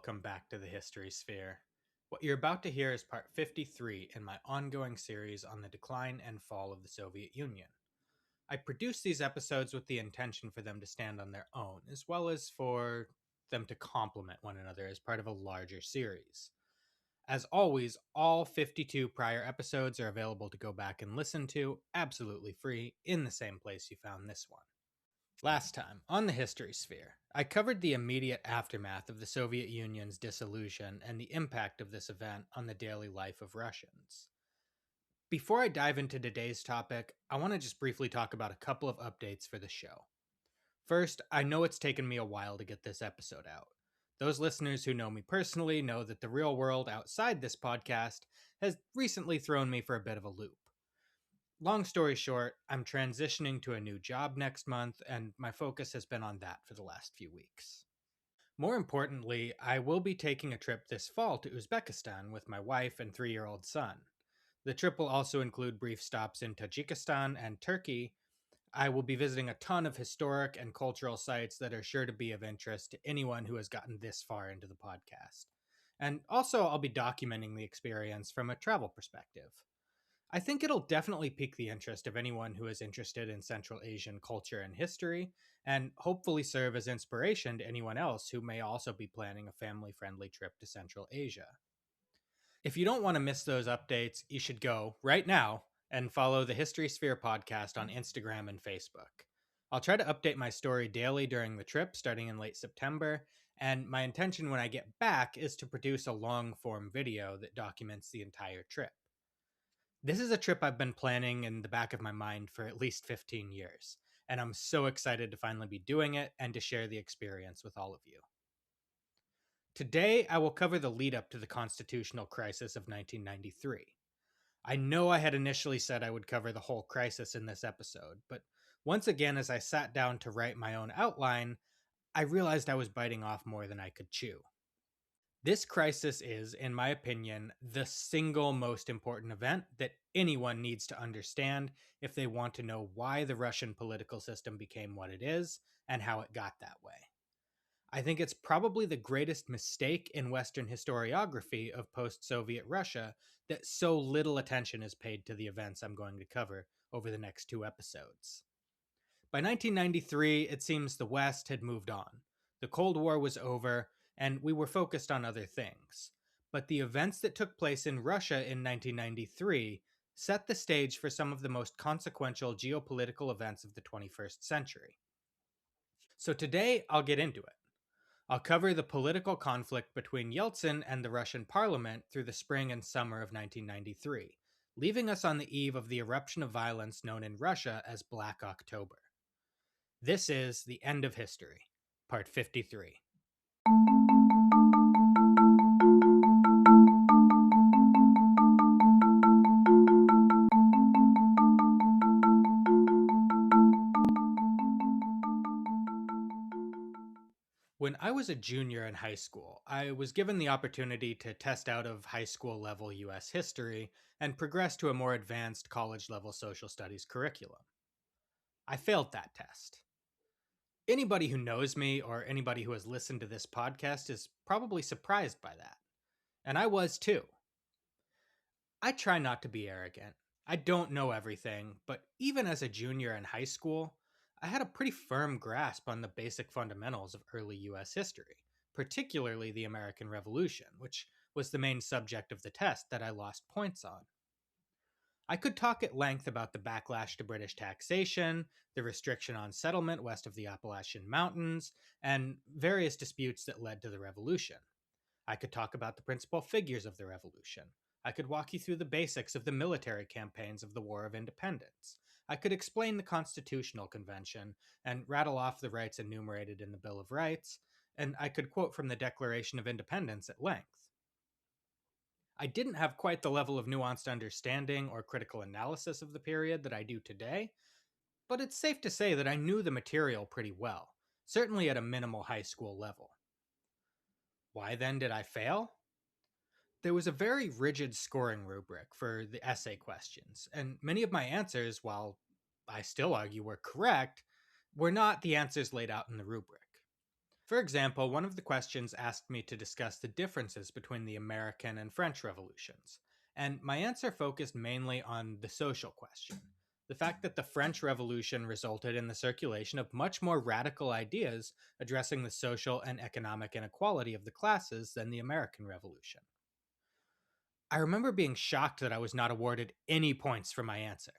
welcome back to the History Sphere. What you're about to hear is part 53 in my ongoing series on the decline and fall of the Soviet Union. I produced these episodes with the intention for them to stand on their own, as well as for them to complement one another as part of a larger series. As always, all 52 prior episodes are available to go back and listen to, absolutely free, in the same place you found this one. Last time, on the History Sphere, I covered the immediate aftermath of the Soviet Union's dissolution and the impact of this event on the daily life of Russians. Before I dive into today's topic, I want to just briefly talk about a couple of updates for the show. First, I know it's taken me a while to get this episode out. Those listeners who know me personally know that the real world outside this podcast has recently thrown me for a bit of a loop. Long story short, I'm transitioning to a new job next month, and my focus has been on that for the last few weeks. More importantly, I will be taking a trip this fall to Uzbekistan with my wife and 3-year-old son. The trip will also include brief stops in Tajikistan and Turkey. I will be visiting a ton of historic and cultural sites that are sure to be of interest to anyone who has gotten this far into the podcast. And also, I'll be documenting the experience from a travel perspective. I think it'll definitely pique the interest of anyone who is interested in Central Asian culture and history, and hopefully serve as inspiration to anyone else who may also be planning a family friendly trip to Central Asia. If you don't want to miss those updates, you should go right now and follow the History Sphere podcast on Instagram and Facebook. I'll try to update my story daily during the trip starting in late September, and my intention when I get back is to produce a long form video that documents the entire trip. This is a trip I've been planning in the back of my mind for at least 15 years, and I'm so excited to finally be doing it and to share the experience with all of you. Today, I will cover the lead up to the constitutional crisis of 1993. I know I had initially said I would cover the whole crisis in this episode, but once again, as I sat down to write my own outline, I realized I was biting off more than I could chew. This crisis is, in my opinion, the single most important event that anyone needs to understand if they want to know why the Russian political system became what it is and how it got that way. I think it's probably the greatest mistake in Western historiography of post Soviet Russia that so little attention is paid to the events I'm going to cover over the next 2 episodes. By 1993, it seems the West had moved on. The Cold War was over, and we were focused on other things. But the events that took place in Russia in 1993 set the stage for some of the most consequential geopolitical events of the 21st century. So today, I'll get into it. I'll cover the political conflict between Yeltsin and the Russian parliament through the spring and summer of 1993, leaving us on the eve of the eruption of violence known in Russia as Black October. This is The End of History, Part 53. When I was a junior in high school, I was given the opportunity to test out of high school level US history and progress to a more advanced college level social studies curriculum. I failed that test. Anybody who knows me or anybody who has listened to this podcast is probably surprised by that. And I was too. I try not to be arrogant. I don't know everything, but even as a junior in high school, I had a pretty firm grasp on the basic fundamentals of early US history, particularly the American Revolution, which was the main subject of the test that I lost points on. I could talk at length about the backlash to British taxation, the restriction on settlement west of the Appalachian Mountains, and various disputes that led to the revolution. I could talk about the principal figures of the revolution. I could walk you through the basics of the military campaigns of the War of Independence. I could explain the Constitutional Convention and rattle off the rights enumerated in the Bill of Rights, and I could quote from the Declaration of Independence at length. I didn't have quite the level of nuanced understanding or critical analysis of the period that I do today, but it's safe to say that I knew the material pretty well, certainly at a minimal high school level. Why then did I fail? There was a very rigid scoring rubric for the essay questions, and many of my answers, while I still argue were correct, were not the answers laid out in the rubric. For example, one of the questions asked me to discuss the differences between the American and French revolutions, and my answer focused mainly on the social question. The fact that the French Revolution resulted in the circulation of much more radical ideas addressing the social and economic inequality of the classes than the American Revolution. I remember being shocked that I was not awarded any points for my answer.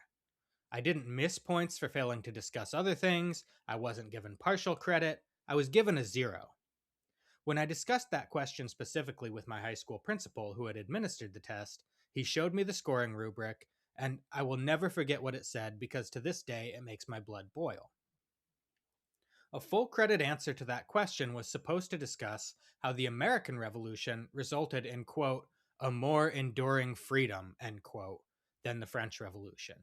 I didn't miss points for failing to discuss other things, I wasn't given partial credit, I was given a 0. When I discussed that question specifically with my high school principal who had administered the test, he showed me the scoring rubric, and I will never forget what it said because to this day it makes my blood boil. A full credit answer to that question was supposed to discuss how the American Revolution resulted in, quote, a more enduring freedom, end quote, than the French Revolution.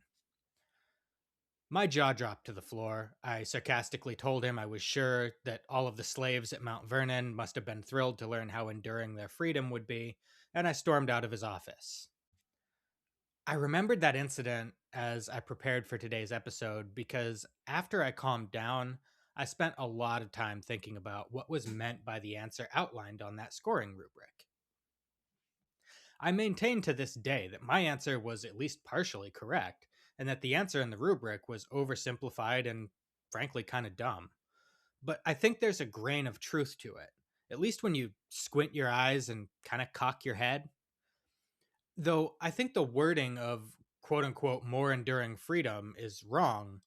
My jaw dropped to the floor. I sarcastically told him I was sure that all of the slaves at Mount Vernon must have been thrilled to learn how enduring their freedom would be, and I stormed out of his office. I remembered that incident as I prepared for today's episode because after I calmed down, I spent a lot of time thinking about what was meant by the answer outlined on that scoring rubric. I maintain to this day that my answer was at least partially correct, and that the answer in the rubric was oversimplified and frankly kind of dumb. But I think there's a grain of truth to it, at least when you squint your eyes and kind of cock your head. Though I think the wording of quote unquote more enduring freedom is wrong,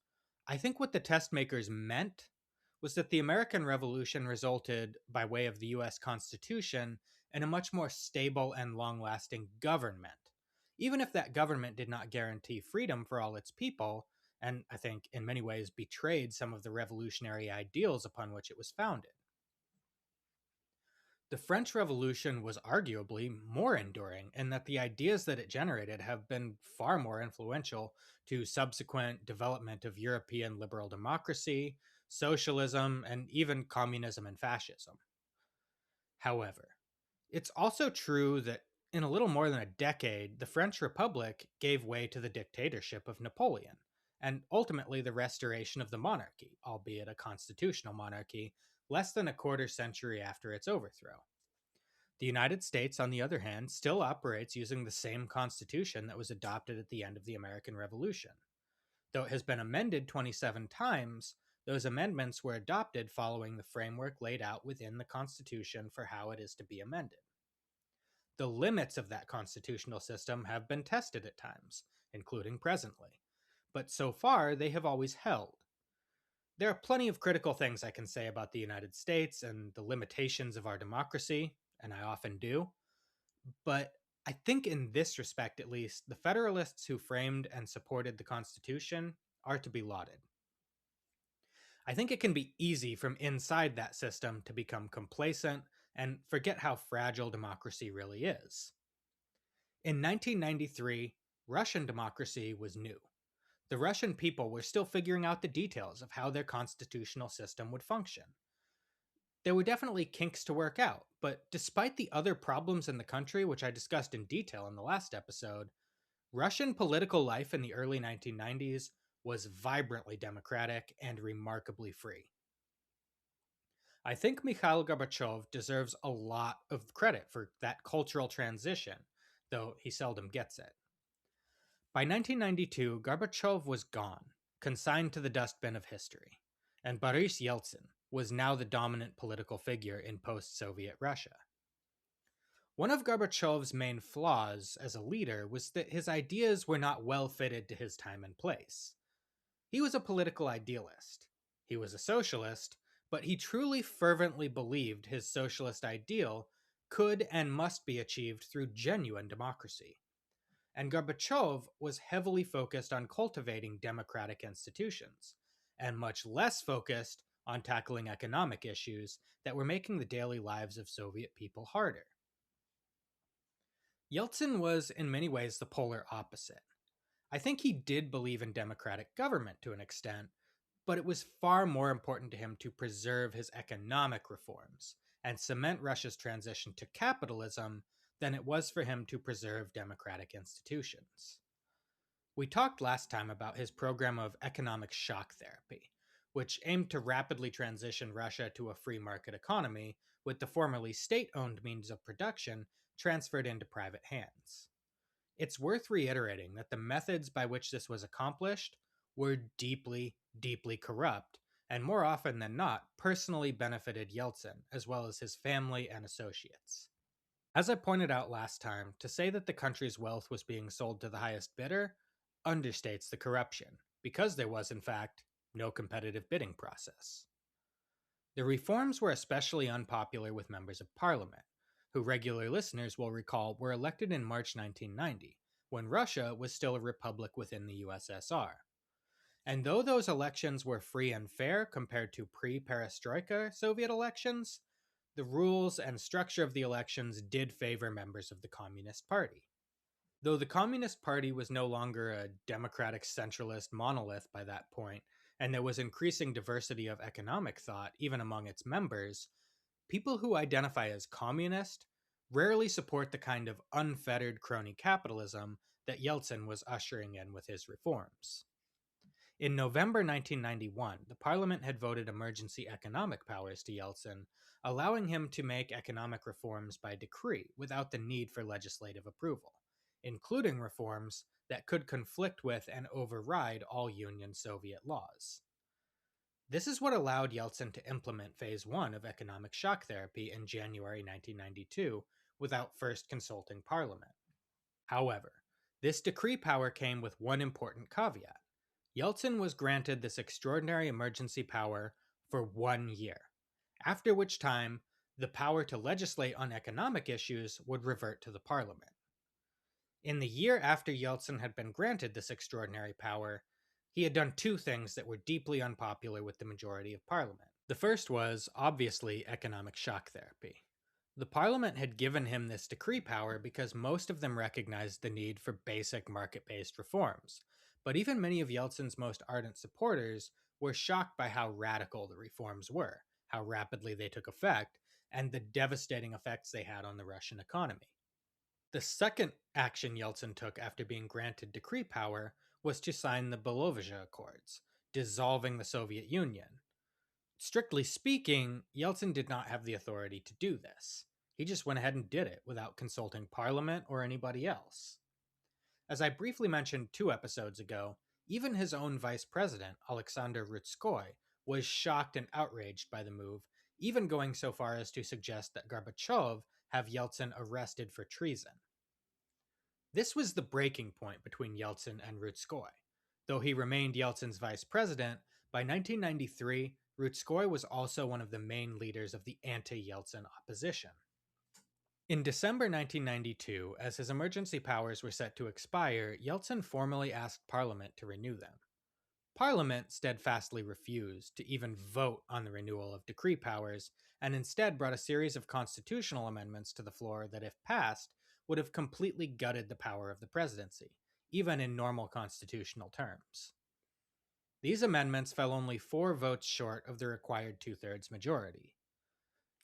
I think what the test makers meant was that the American Revolution resulted, by way of the US Constitution, in a much more stable and long lasting government. Even if that government did not guarantee freedom for all its people, and I think in many ways betrayed some of the revolutionary ideals upon which it was founded. The French Revolution was arguably more enduring in that the ideas that it generated have been far more influential to subsequent development of European liberal democracy, socialism, and even communism and fascism. However, it's also true that in a little more than a decade, the French Republic gave way to the dictatorship of Napoleon, and ultimately the restoration of the monarchy, albeit a constitutional monarchy, less than a quarter century after its overthrow. The United States, on the other hand, still operates using the same constitution that was adopted at the end of the American Revolution. Though it has been amended 27 times, those amendments were adopted following the framework laid out within the Constitution for how it is to be amended. The limits of that constitutional system have been tested at times, including presently, but so far they have always held. There are plenty of critical things I can say about the United States and the limitations of our democracy, and I often do, but I think in this respect at least, the Federalists who framed and supported the Constitution are to be lauded. I think it can be easy from inside that system to become complacent and forget how fragile democracy really is. In 1993, Russian democracy was new. The Russian people were still figuring out the details of how their constitutional system would function. There were definitely kinks to work out, but despite the other problems in the country, which I discussed in detail in the last episode, Russian political life in the early 1990s was vibrantly democratic and remarkably free. I think Mikhail Gorbachev deserves a lot of credit for that cultural transition, though he seldom gets it. By 1992, Gorbachev was gone, consigned to the dustbin of history, and Boris Yeltsin was now the dominant political figure in post Soviet Russia. One of Gorbachev's main flaws as a leader was that his ideas were not well fitted to his time and place. He was a political idealist. He was a socialist, but he truly fervently believed his socialist ideal could and must be achieved through genuine democracy. And Gorbachev was heavily focused on cultivating democratic institutions, and much less focused on tackling economic issues that were making the daily lives of Soviet people harder. Yeltsin was, in many ways, the polar opposite. I think he did believe in democratic government to an extent, but it was far more important to him to preserve his economic reforms and cement Russia's transition to capitalism than it was for him to preserve democratic institutions. We talked last time about his program of economic shock therapy, which aimed to rapidly transition Russia to a free market economy, with the formerly state owned means of production transferred into private hands. It's worth reiterating that the methods by which this was accomplished were deeply, deeply corrupt, and more often than not, personally benefited Yeltsin, as well as his family and associates. As I pointed out last time, to say that the country's wealth was being sold to the highest bidder understates the corruption, because there was, in fact, no competitive bidding process. The reforms were especially unpopular with members of parliament, who regular listeners will recall were elected in March 1990, when Russia was still a republic within the USSR. And though those elections were free and fair compared to pre-perestroika Soviet elections, the rules and structure of the elections did favor members of the Communist Party. Though the Communist Party was no longer a democratic centralist monolith by that point, and there was increasing diversity of economic thought even among its members, people who identify as communist rarely support the kind of unfettered crony capitalism that Yeltsin was ushering in with his reforms. In November 1991, the parliament had voted emergency economic powers to Yeltsin, allowing him to make economic reforms by decree without the need for legislative approval, including reforms that could conflict with and override all Union Soviet laws. This is what allowed Yeltsin to implement Phase 1 of economic shock therapy in January 1992 without first consulting Parliament. However, this decree power came with one important caveat. Yeltsin was granted this extraordinary emergency power for 1 year, after which time the power to legislate on economic issues would revert to the Parliament. In the year after Yeltsin had been granted this extraordinary power, he had done two things that were deeply unpopular with the majority of Parliament. The first was, obviously, economic shock therapy. The Parliament had given him this decree power because most of them recognized the need for basic market-based reforms, but even many of Yeltsin's most ardent supporters were shocked by how radical the reforms were, how rapidly they took effect, and the devastating effects they had on the Russian economy. The second action Yeltsin took after being granted decree power was to sign the Belovezh Accords, dissolving the Soviet Union. Strictly speaking, Yeltsin did not have the authority to do this. He just went ahead and did it without consulting Parliament or anybody else. As I briefly mentioned 2 episodes ago, even his own vice president, Alexander Rutskoy, was shocked and outraged by the move, even going so far as to suggest that Gorbachev have Yeltsin arrested for treason. This was the breaking point between Yeltsin and Rutskoy. Though he remained Yeltsin's vice president, by 1993, Rutskoy was also one of the main leaders of the anti-Yeltsin opposition. In December 1992, as his emergency powers were set to expire, Yeltsin formally asked Parliament to renew them. Parliament steadfastly refused to even vote on the renewal of decree powers, and instead brought a series of constitutional amendments to the floor that, if passed, would have completely gutted the power of the presidency, even in normal constitutional terms. These amendments fell only 4 votes short of the required 2/3 majority.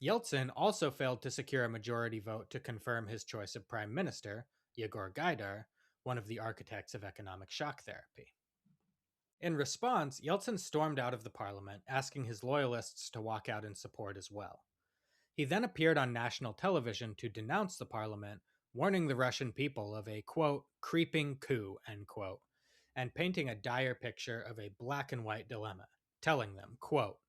Yeltsin also failed to secure a majority vote to confirm his choice of prime minister, Yegor Gaidar, one of the architects of economic shock therapy. In response, Yeltsin stormed out of the parliament, asking his loyalists to walk out in support as well. He then appeared on national television to denounce the parliament, warning the Russian people of a, quote, creeping coup, end quote, and painting a dire picture of a black and white dilemma, telling them, quote,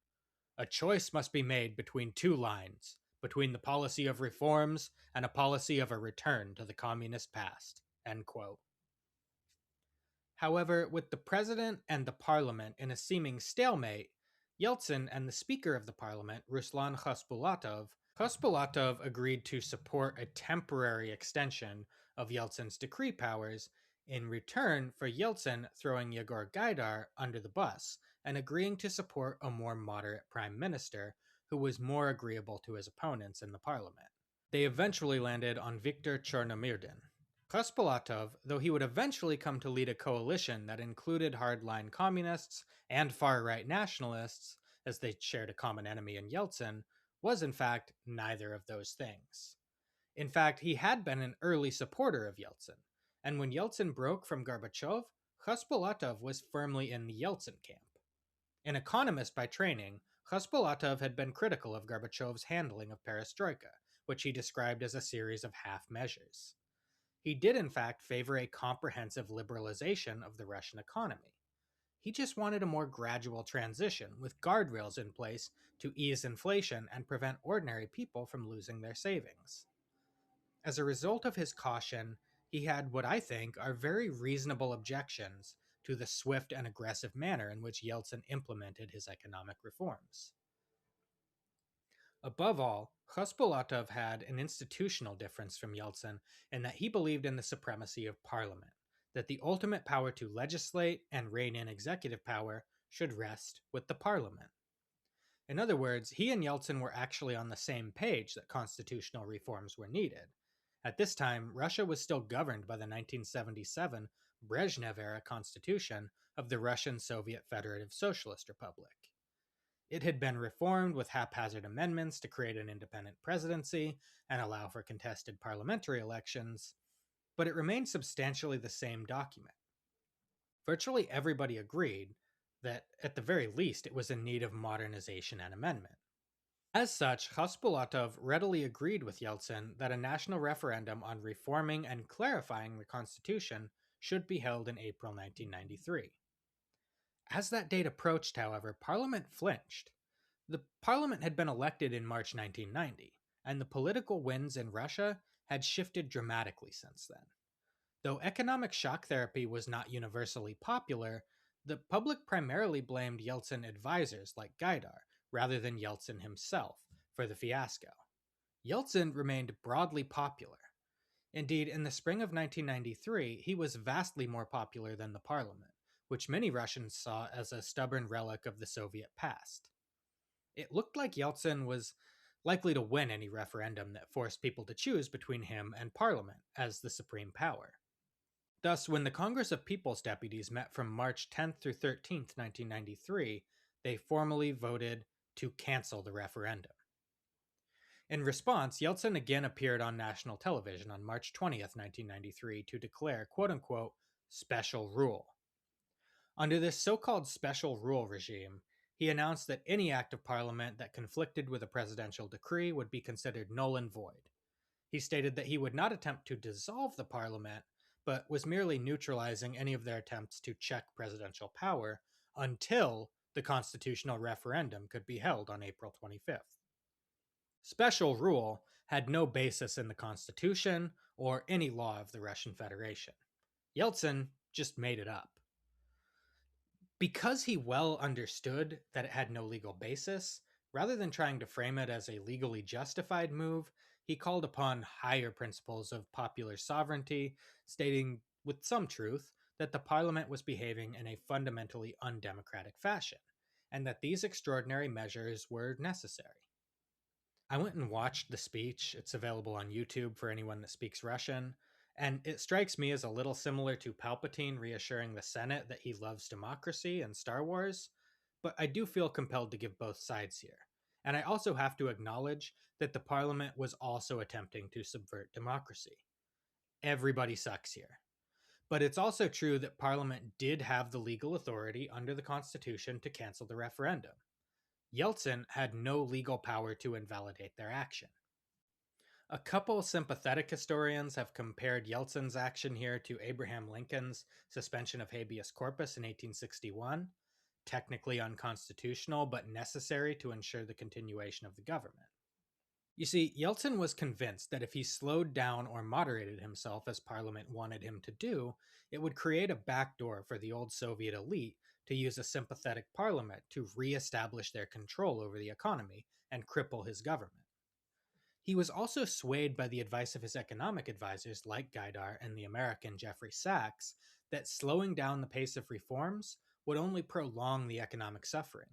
a choice must be made between 2 lines, between the policy of reforms and a policy of a return to the communist past, end quote. However, with the president and the parliament in a seeming stalemate, Yeltsin and the speaker of the parliament, Ruslan Khaspolatov agreed to support a temporary extension of Yeltsin's decree powers in return for Yeltsin throwing Yegor Gaidar under the bus and agreeing to support a more moderate prime minister who was more agreeable to his opponents in the parliament. They eventually landed on Viktor Chernomyrdin. Khaspolatov, though he would eventually come to lead a coalition that included hardline communists and far-right nationalists, as they shared a common enemy in Yeltsin, was in fact neither of those things. In fact, he had been an early supporter of Yeltsin, and when Yeltsin broke from Gorbachev, Khaspolatov was firmly in the Yeltsin camp. An economist by training, Khaspolatov had been critical of Gorbachev's handling of perestroika, which he described as a series of half measures. He did, in fact, favor a comprehensive liberalization of the Russian economy. He just wanted a more gradual transition, with guardrails in place to ease inflation and prevent ordinary people from losing their savings. As a result of his caution, he had what I think are very reasonable objections to the swift and aggressive manner in which Yeltsin implemented his economic reforms. Above all, Khaspolatov had an institutional difference from Yeltsin in that he believed in the supremacy of parliament, that the ultimate power to legislate and rein in executive power should rest with the parliament. In other words, he and Yeltsin were actually on the same page that constitutional reforms were needed. At this time, Russia was still governed by the 1977 Brezhnev era constitution of the Russian Soviet Federative Socialist Republic. It had been reformed with haphazard amendments to create an independent presidency and allow for contested parliamentary elections, but it remained substantially the same document. Virtually everybody agreed that, at the very least, it was in need of modernization and amendment. As such, Khaspolatov readily agreed with Yeltsin that a national referendum on reforming and clarifying the constitution should be held in April 1993. As that date approached, however, Parliament flinched. The Parliament had been elected in March 1990, and the political winds in Russia had shifted dramatically since then. Though economic shock therapy was not universally popular, the public primarily blamed Yeltsin advisors like Gaidar, rather than Yeltsin himself, for the fiasco. Yeltsin remained broadly popular. Indeed, in the spring of 1993, he was vastly more popular than the parliament, which many Russians saw as a stubborn relic of the Soviet past. It looked like Yeltsin was likely to win any referendum that forced people to choose between him and parliament as the supreme power. Thus, when the Congress of People's Deputies met from March 10th through 13th, 1993, they formally voted to cancel the referendum. In response, Yeltsin again appeared on national television on March 20th, 1993, to declare, quote-unquote, special rule. Under this so-called special rule regime, he announced that any act of parliament that conflicted with a presidential decree would be considered null and void. He stated that he would not attempt to dissolve the parliament, but was merely neutralizing any of their attempts to check presidential power until the constitutional referendum could be held on April 25th. Special rule had no basis in the Constitution or any law of the Russian Federation. Yeltsin just made it up. Because he well understood that it had no legal basis, rather than trying to frame it as a legally justified move, he called upon higher principles of popular sovereignty, stating with some truth that the parliament was behaving in a fundamentally undemocratic fashion, and that these extraordinary measures were necessary. I went and watched the speech. It's available on YouTube for anyone that speaks Russian, and it strikes me as a little similar to Palpatine reassuring the Senate that he loves democracy and Star Wars, but I do feel compelled to give both sides here. And I also have to acknowledge that the parliament was also attempting to subvert democracy. Everybody sucks here. But it's also true that parliament did have the legal authority under the Constitution to cancel the referendum. Yeltsin had no legal power to invalidate their action. A couple sympathetic historians have compared Yeltsin's action here to Abraham Lincoln's suspension of habeas corpus in 1861, technically unconstitutional but necessary to ensure the continuation of the government. You see, Yeltsin was convinced that if he slowed down or moderated himself as Parliament wanted him to do, it would create a backdoor for the old Soviet elite to use a sympathetic parliament to re-establish their control over the economy and cripple his government. He was also swayed by the advice of his economic advisors like Gaidar and the American Jeffrey Sachs that slowing down the pace of reforms would only prolong the economic suffering.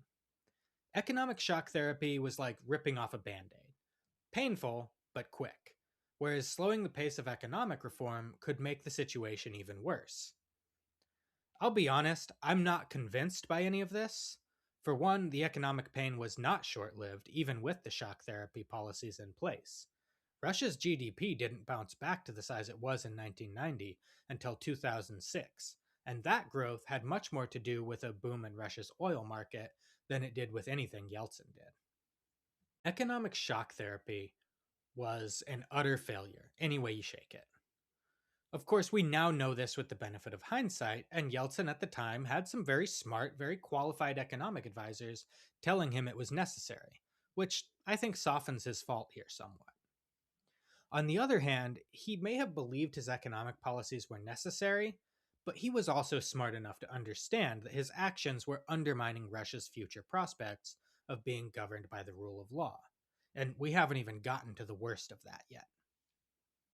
Economic shock therapy was like ripping off a band-aid. Painful, but quick, whereas slowing the pace of economic reform could make the situation even worse. I'll be honest, I'm not convinced by any of this. For one, the economic pain was not short-lived, even with the shock therapy policies in place. Russia's GDP didn't bounce back to the size it was in 1990 until 2006, and that growth had much more to do with a boom in Russia's oil market than it did with anything Yeltsin did. Economic shock therapy was an utter failure, any way you shake it. Of course, we now know this with the benefit of hindsight, and Yeltsin at the time had some very smart, very qualified economic advisors telling him it was necessary, which I think softens his fault here somewhat. On the other hand, he may have believed his economic policies were necessary, but he was also smart enough to understand that his actions were undermining Russia's future prospects of being governed by the rule of law. And we haven't even gotten to the worst of that yet.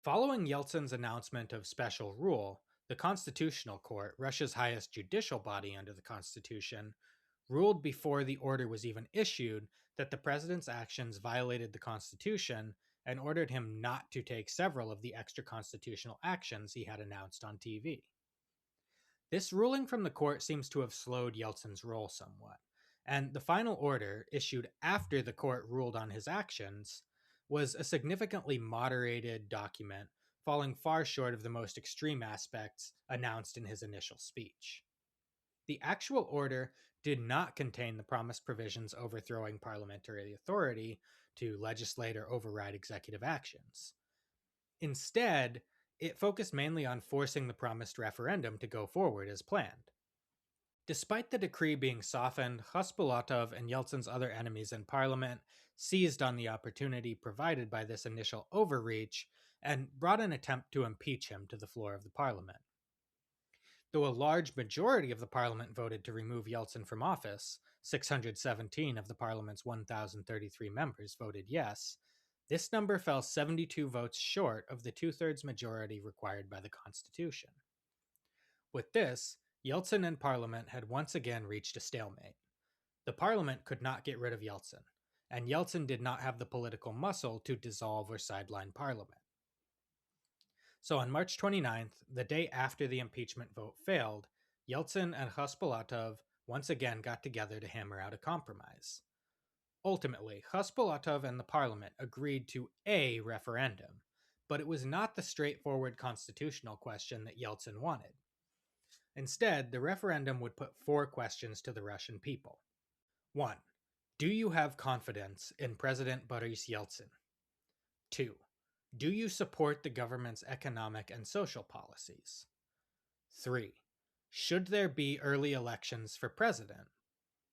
Following Yeltsin's announcement of special rule, the Constitutional Court, Russia's highest judicial body under the Constitution, ruled before the order was even issued that the president's actions violated the Constitution and ordered him not to take several of the extra constitutional actions he had announced on TV. This ruling from the court seems to have slowed Yeltsin's roll somewhat, and the final order, issued after the court ruled on his actions, was a significantly moderated document, falling far short of the most extreme aspects announced in his initial speech. The actual order did not contain the promised provisions overthrowing parliamentary authority to legislate or override executive actions. Instead, it focused mainly on forcing the promised referendum to go forward as planned. Despite the decree being softened, Khaspolatov and Yeltsin's other enemies in parliament seized on the opportunity provided by this initial overreach and brought an attempt to impeach him to the floor of the parliament. Though a large majority of the parliament voted to remove Yeltsin from office, 617 of the parliament's 1,033 members voted yes, this number fell 72 votes short of the two-thirds majority required by the Constitution. With this, Yeltsin and Parliament had once again reached a stalemate. The Parliament could not get rid of Yeltsin, and Yeltsin did not have the political muscle to dissolve or sideline Parliament. So on March 29th, the day after the impeachment vote failed, Yeltsin and Khaspolatov once again got together to hammer out a compromise. Ultimately, Khaspolatov and the Parliament agreed to a referendum, but it was not the straightforward constitutional question that Yeltsin wanted. Instead, the referendum would put 4 questions to the Russian people. 1. Do you have confidence in President Boris Yeltsin? 2. Do you support the government's economic and social policies? 3. Should there be early elections for president?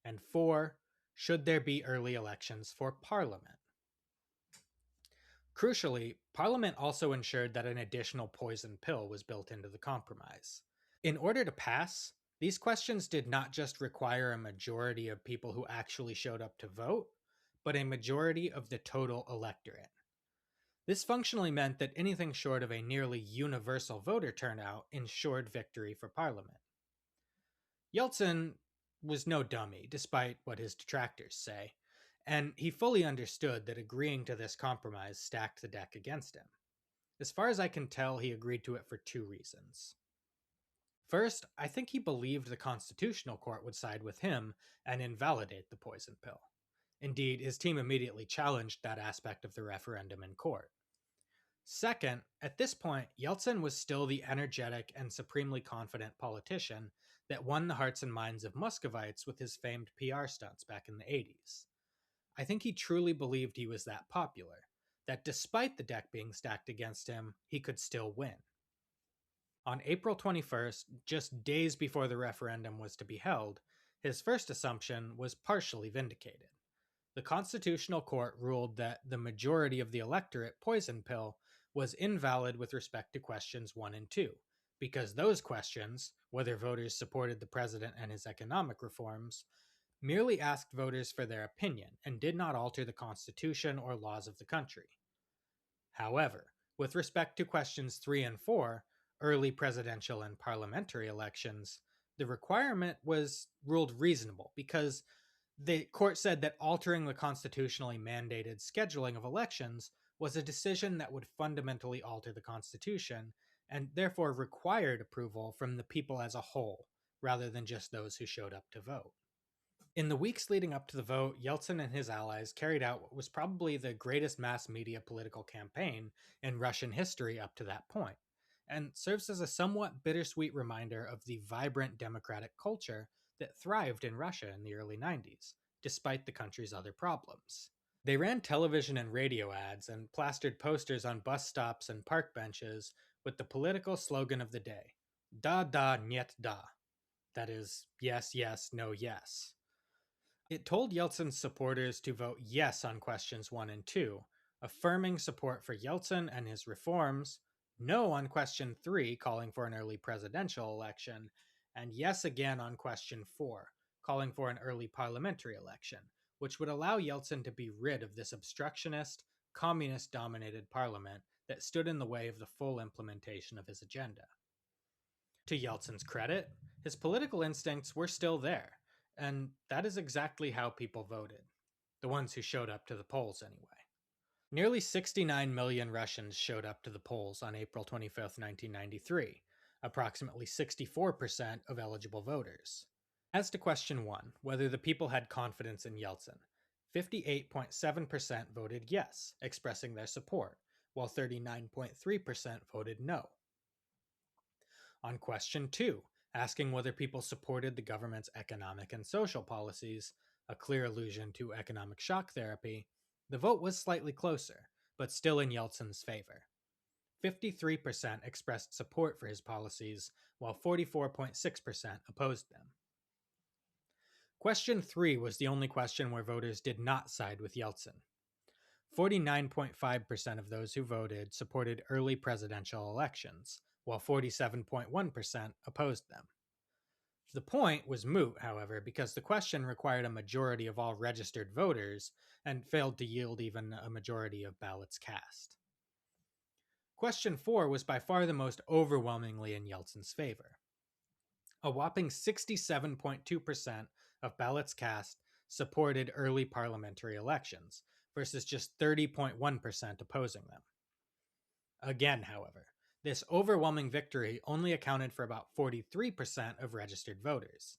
And 4. Should there be early elections for parliament? Crucially, Parliament also ensured that an additional poison pill was built into the compromise. In order to pass, these questions did not just require a majority of people who actually showed up to vote, but a majority of the total electorate. This functionally meant that anything short of a nearly universal voter turnout ensured victory for Parliament. Yeltsin was no dummy, despite what his detractors say, and he fully understood that agreeing to this compromise stacked the deck against him. As far as I can tell, he agreed to it for 2 reasons. First, I think he believed the Constitutional Court would side with him and invalidate the poison pill. Indeed, his team immediately challenged that aspect of the referendum in court. Second, at this point, Yeltsin was still the energetic and supremely confident politician that won the hearts and minds of Muscovites with his famed PR stunts back in the 80s. I think he truly believed he was that popular, that despite the deck being stacked against him, he could still win. On April 21st, just days before the referendum was to be held, his first assumption was partially vindicated. The Constitutional Court ruled that the majority of the electorate poison pill was invalid with respect to questions 1 and 2, because those questions, whether voters supported the president and his economic reforms, merely asked voters for their opinion and did not alter the Constitution or laws of the country. However, with respect to questions 3 and 4, early presidential and parliamentary elections, the requirement was ruled reasonable because the court said that altering the constitutionally mandated scheduling of elections was a decision that would fundamentally alter the Constitution and therefore required approval from the people as a whole, rather than just those who showed up to vote. In the weeks leading up to the vote, Yeltsin and his allies carried out what was probably the greatest mass media political campaign in Russian history up to that point, and serves as a somewhat bittersweet reminder of the vibrant democratic culture that thrived in Russia in the early 90s, despite the country's other problems. They ran television and radio ads and plastered posters on bus stops and park benches with the political slogan of the day, Da da niet da. That is, yes, yes, no, yes. It told Yeltsin's supporters to vote yes on questions 1 and 2, affirming support for Yeltsin and his reforms, no on question 3, calling for an early presidential election, and yes again on question 4, calling for an early parliamentary election, which would allow Yeltsin to be rid of this obstructionist, communist dominated parliament that stood in the way of the full implementation of his agenda. To Yeltsin's credit, his political instincts were still there, and that is exactly how people voted. The ones who showed up to the polls, anyway. Nearly 69 million Russians showed up to the polls on April 25, 1993, approximately 64% of eligible voters. As to question 1, whether the people had confidence in Yeltsin, 58.7% voted yes, expressing their support, while 39.3% voted no. On question 2, asking whether people supported the government's economic and social policies, a clear allusion to economic shock therapy, the vote was slightly closer, but still in Yeltsin's favor. 53% expressed support for his policies, while 44.6% opposed them. Question 3 was the only question where voters did not side with Yeltsin. 49.5% of those who voted supported early presidential elections, while 47.1% opposed them. The point was moot, however, because the question required a majority of all registered voters and failed to yield even a majority of ballots cast. Question 4 was by far the most overwhelmingly in Yeltsin's favor. A whopping 67.2% of ballots cast supported early parliamentary elections, versus just 30.1% opposing them. Again, however, this overwhelming victory only accounted for about 43% of registered voters,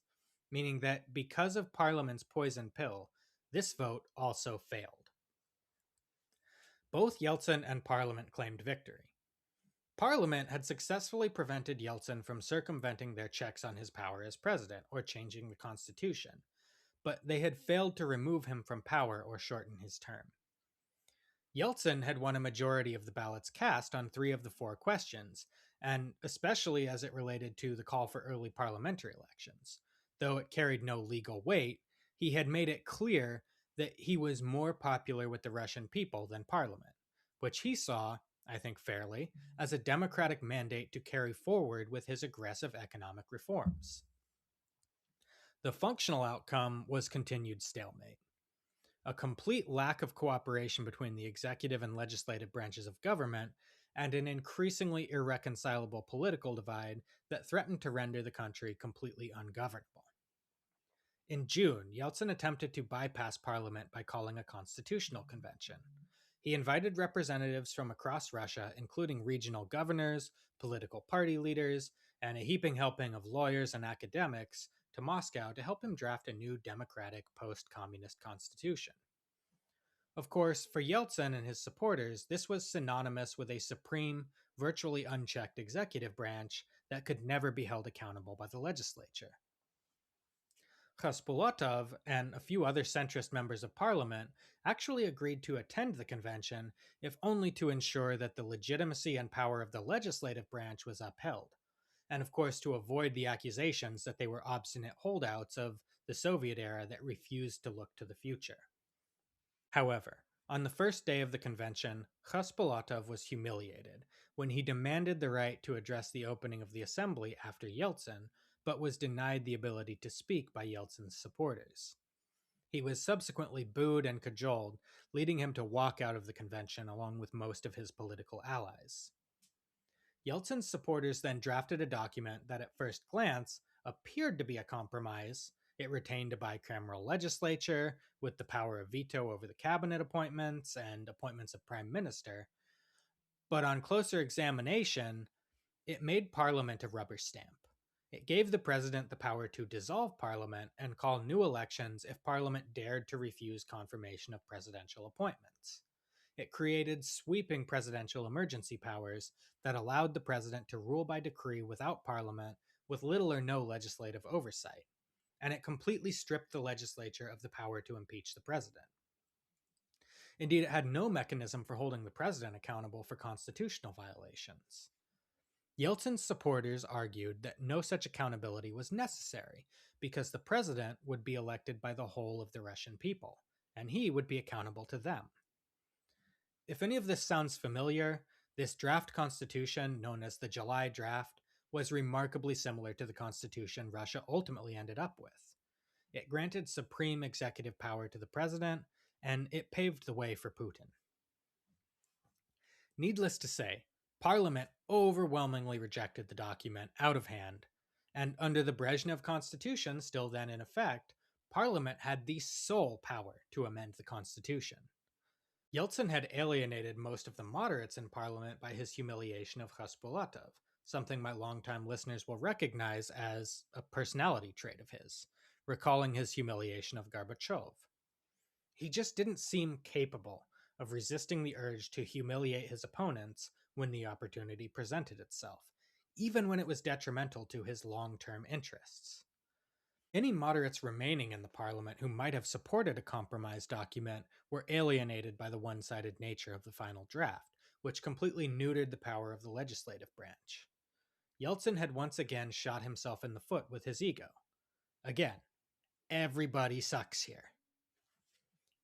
meaning that because of Parliament's poison pill, this vote also failed. Both Yeltsin and Parliament claimed victory. Parliament had successfully prevented Yeltsin from circumventing their checks on his power as president or changing the constitution, but they had failed to remove him from power or shorten his term. Yeltsin had won a majority of the ballots cast on 3 of the 4 questions, and especially as it related to the call for early parliamentary elections. Though it carried no legal weight, he had made it clear that he was more popular with the Russian people than Parliament, which he saw, I think fairly, as a democratic mandate to carry forward with his aggressive economic reforms. The functional outcome was continued stalemate. A complete lack of cooperation between the executive and legislative branches of government, and an increasingly irreconcilable political divide that threatened to render the country completely ungovernable. In June, Yeltsin attempted to bypass Parliament by calling a constitutional convention. He invited representatives from across Russia, including regional governors, political party leaders, and a heaping helping of lawyers and academics, to Moscow to help him draft a new democratic post-communist constitution. Of course, for Yeltsin and his supporters, this was synonymous with a supreme, virtually unchecked executive branch that could never be held accountable by the legislature. Khaspolatov and a few other centrist members of parliament actually agreed to attend the convention, if only to ensure that the legitimacy and power of the legislative branch was upheld, and of course to avoid the accusations that they were obstinate holdouts of the Soviet era that refused to look to the future. However, on the first day of the convention, Khaspolatov was humiliated when he demanded the right to address the opening of the assembly after Yeltsin, but was denied the ability to speak by Yeltsin's supporters. He was subsequently booed and cajoled, leading him to walk out of the convention along with most of his political allies. Yeltsin's supporters then drafted a document that at first glance appeared to be a compromise. It retained a bicameral legislature with the power of veto over the cabinet appointments and appointments of prime minister. But on closer examination, it made Parliament a rubber stamp. It gave the president the power to dissolve Parliament and call new elections if Parliament dared to refuse confirmation of presidential appointments. It created sweeping presidential emergency powers that allowed the president to rule by decree without parliament with little or no legislative oversight, and it completely stripped the legislature of the power to impeach the president. Indeed, it had no mechanism for holding the president accountable for constitutional violations. Yeltsin's supporters argued that no such accountability was necessary because the president would be elected by the whole of the Russian people, and he would be accountable to them. If any of this sounds familiar, this draft constitution, known as the July Draft, was remarkably similar to the constitution Russia ultimately ended up with. It granted supreme executive power to the president, and it paved the way for Putin. Needless to say, Parliament overwhelmingly rejected the document out of hand, and under the Brezhnev constitution, still then in effect, Parliament had the sole power to amend the constitution. Yeltsin had alienated most of the moderates in Parliament by his humiliation of Khaspolatov, something my longtime listeners will recognize as a personality trait of his, recalling his humiliation of Gorbachev. He just didn't seem capable of resisting the urge to humiliate his opponents when the opportunity presented itself, even when it was detrimental to his long-term interests. Any moderates remaining in the parliament who might have supported a compromise document were alienated by the one-sided nature of the final draft, which completely neutered the power of the legislative branch. Yeltsin had once again shot himself in the foot with his ego. Again, everybody sucks here.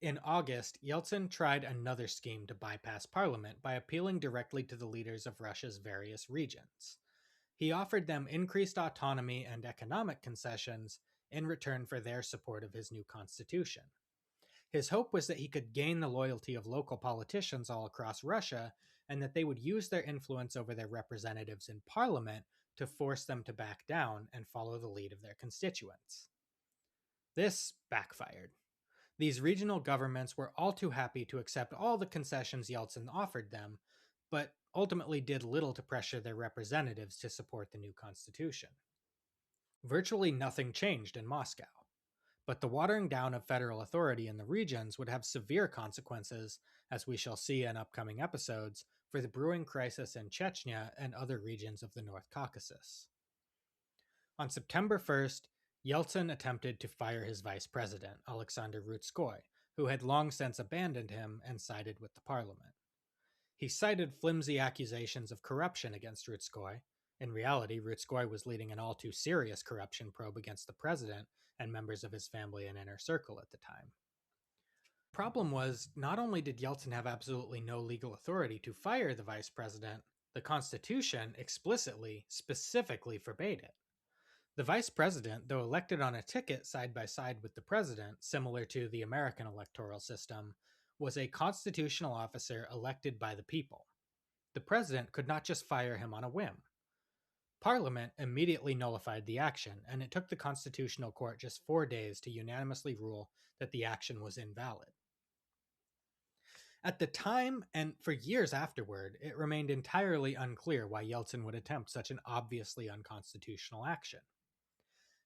In August, Yeltsin tried another scheme to bypass parliament by appealing directly to the leaders of Russia's various regions. He offered them increased autonomy and economic concessions in return for their support of his new constitution. His hope was that he could gain the loyalty of local politicians all across Russia and that they would use their influence over their representatives in parliament to force them to back down and follow the lead of their constituents. This backfired. These regional governments were all too happy to accept all the concessions Yeltsin offered them, but ultimately did little to pressure their representatives to support the new constitution. Virtually nothing changed in Moscow, but the watering down of federal authority in the regions would have severe consequences, as we shall see in upcoming episodes, for the brewing crisis in Chechnya and other regions of the North Caucasus. On September 1st, Yeltsin attempted to fire his vice president, Alexander Rutskoy, who had long since abandoned him and sided with the parliament. He cited flimsy accusations of corruption against Rutskoy. In reality, Rutskoy was leading an all too serious corruption probe against the president and members of his family and inner circle at the time. The problem was, not only did Yeltsin have absolutely no legal authority to fire the vice president, the Constitution explicitly, specifically forbade it. The vice president, though elected on a ticket side by side with the president, similar to the American electoral system, was a constitutional officer elected by the people. The president could not just fire him on a whim. Parliament immediately nullified the action, and it took the Constitutional Court just 4 days to unanimously rule that the action was invalid. At the time, and for years afterward, it remained entirely unclear why Yeltsin would attempt such an obviously unconstitutional action.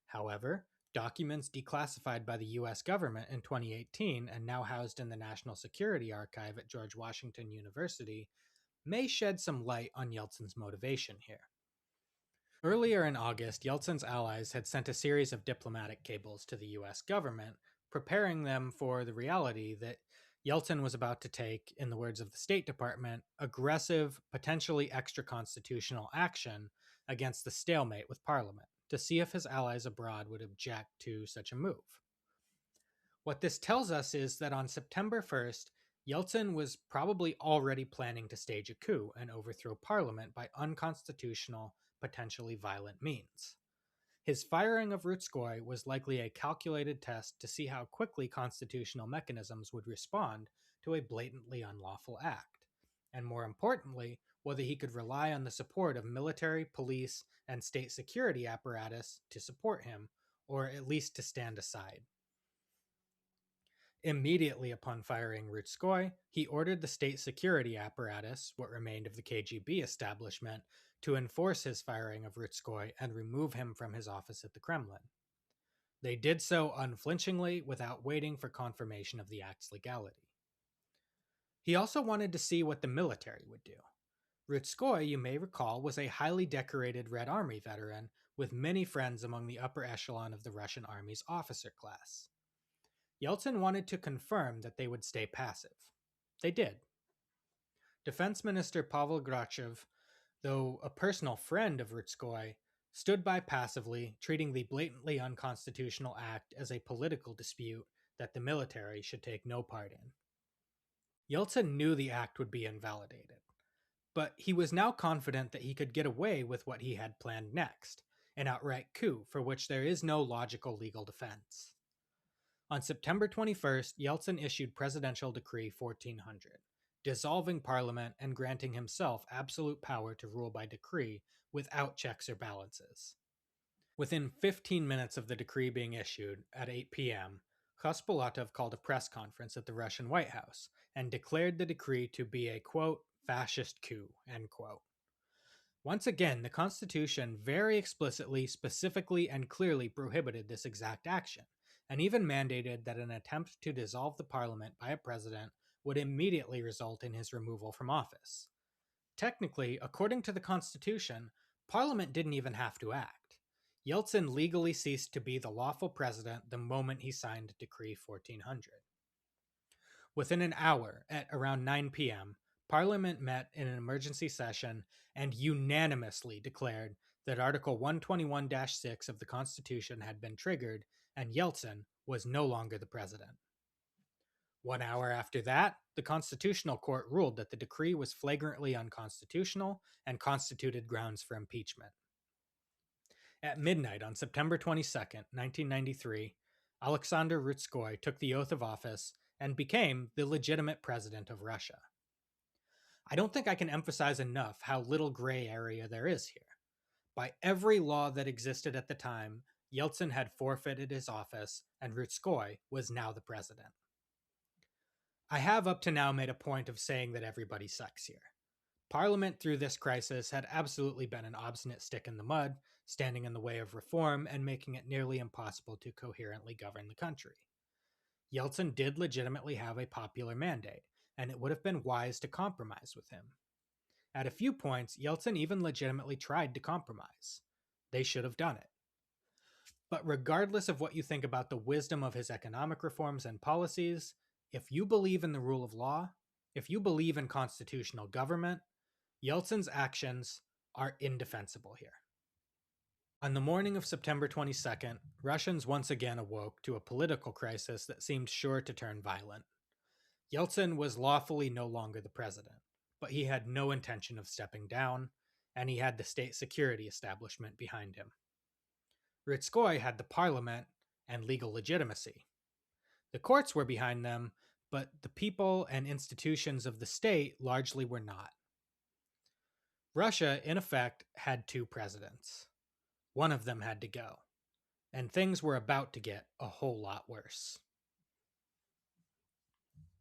However, documents declassified by the US government in 2018 and now housed in the National Security Archive at George Washington University may shed some light on Yeltsin's motivation here. Earlier in August, Yeltsin's allies had sent a series of diplomatic cables to the US government, preparing them for the reality that Yeltsin was about to take, in the words of the State Department, aggressive, potentially extra-constitutional action against the stalemate with Parliament, to see if his allies abroad would object to such a move. What this tells us is that on September 1st, Yeltsin was probably already planning to stage a coup and overthrow Parliament by unconstitutional, potentially violent means. His firing of Rutskoy was likely a calculated test to see how quickly constitutional mechanisms would respond to a blatantly unlawful act, and more importantly, whether he could rely on the support of military, police, and state security apparatus to support him, or at least to stand aside. Immediately upon firing Rutskoy, he ordered the state security apparatus, what remained of the KGB establishment, to enforce his firing of Rutskoy and remove him from his office at the Kremlin. They did so unflinchingly without waiting for confirmation of the act's legality. He also wanted to see what the military would do. Rutskoy, you may recall, was a highly decorated Red Army veteran with many friends among the upper echelon of the Russian army's officer class. Yeltsin wanted to confirm that they would stay passive. They did. Defense Minister Pavel Grachev, though a personal friend of Rutskoy, stood by passively, treating the blatantly unconstitutional act as a political dispute that the military should take no part in. Yeltsin knew the act would be invalidated, but he was now confident that he could get away with what he had planned next, an outright coup for which there is no logical legal defense. On September 21st, Yeltsin issued Presidential Decree 1400, dissolving parliament and granting himself absolute power to rule by decree without checks or balances. Within 15 minutes of the decree being issued, at 8 p.m., Khaspolatov called a press conference at the Russian White House and declared the decree to be a, quote, fascist coup, end quote. Once again, the Constitution very explicitly, specifically, and clearly prohibited this exact action, and even mandated that an attempt to dissolve the parliament by a president would immediately result in his removal from office. Technically, according to the Constitution, Parliament didn't even have to act. Yeltsin legally ceased to be the lawful president the moment he signed Decree 1400. Within an hour, at around 9 p.m., Parliament met in an emergency session and unanimously declared that Article 121-6 of the Constitution had been triggered and Yeltsin was no longer the president. 1 hour after that, the Constitutional Court ruled that the decree was flagrantly unconstitutional and constituted grounds for impeachment. At midnight on September 22, 1993, Alexander Rutskoy took the oath of office and became the legitimate president of Russia. I don't think I can emphasize enough how little gray area there is here. By every law that existed at the time, Yeltsin had forfeited his office, and Rutskoy was now the president. I have up to now made a point of saying that everybody sucks here. Parliament through this crisis had absolutely been an obstinate stick in the mud, standing in the way of reform and making it nearly impossible to coherently govern the country. Yeltsin did legitimately have a popular mandate, and it would have been wise to compromise with him. At a few points, Yeltsin even legitimately tried to compromise. They should have done it. But regardless of what you think about the wisdom of his economic reforms and policies, if you believe in the rule of law, if you believe in constitutional government, Yeltsin's actions are indefensible here. On the morning of September 22nd, Russians once again awoke to a political crisis that seemed sure to turn violent. Yeltsin was lawfully no longer the president, but he had no intention of stepping down, and he had the state security establishment behind him. Rutskoy had the parliament and legal legitimacy. The courts were behind them, but the people and institutions of the state largely were not. Russia, in effect, had two presidents. One of them had to go, and things were about to get a whole lot worse.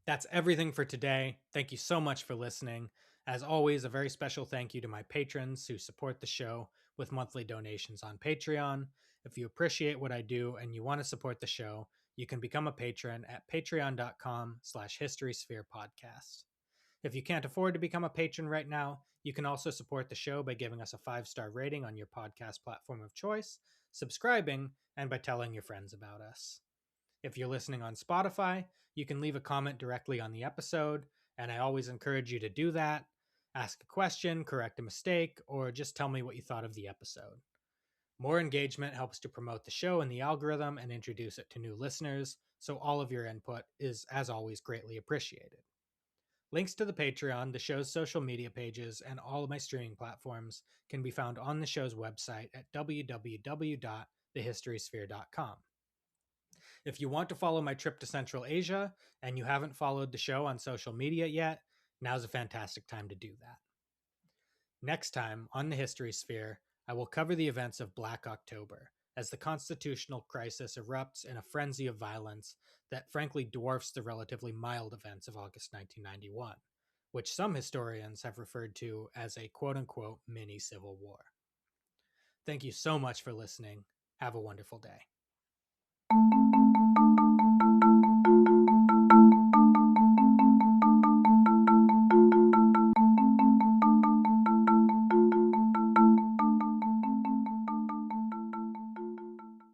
That's everything for today. Thank you so much for listening. As always, a very special thank you to my patrons who support the show with monthly donations on Patreon. If you appreciate what I do and you want to support the show, you can become a patron at patreon.com/historyspherepodcast. If you can't afford to become a patron right now, you can also support the show by giving us a 5-star rating on your podcast platform of choice, subscribing, and by telling your friends about us. If you're listening on Spotify, you can leave a comment directly on the episode, and I always encourage you to do that. Ask a question, correct a mistake, or just tell me what you thought of the episode. More engagement helps to promote the show in the algorithm and introduce it to new listeners, so all of your input is, as always, greatly appreciated. Links to the Patreon, the show's social media pages, and all of my streaming platforms can be found on the show's website at www.thehistorysphere.com. If you want to follow my trip to Central Asia and you haven't followed the show on social media yet, now's a fantastic time to do that. Next time on the History Sphere, I will cover the events of Black October as the constitutional crisis erupts in a frenzy of violence that frankly dwarfs the relatively mild events of August 1991, which some historians have referred to as a quote-unquote mini civil war. Thank you so much for listening. Have a wonderful day.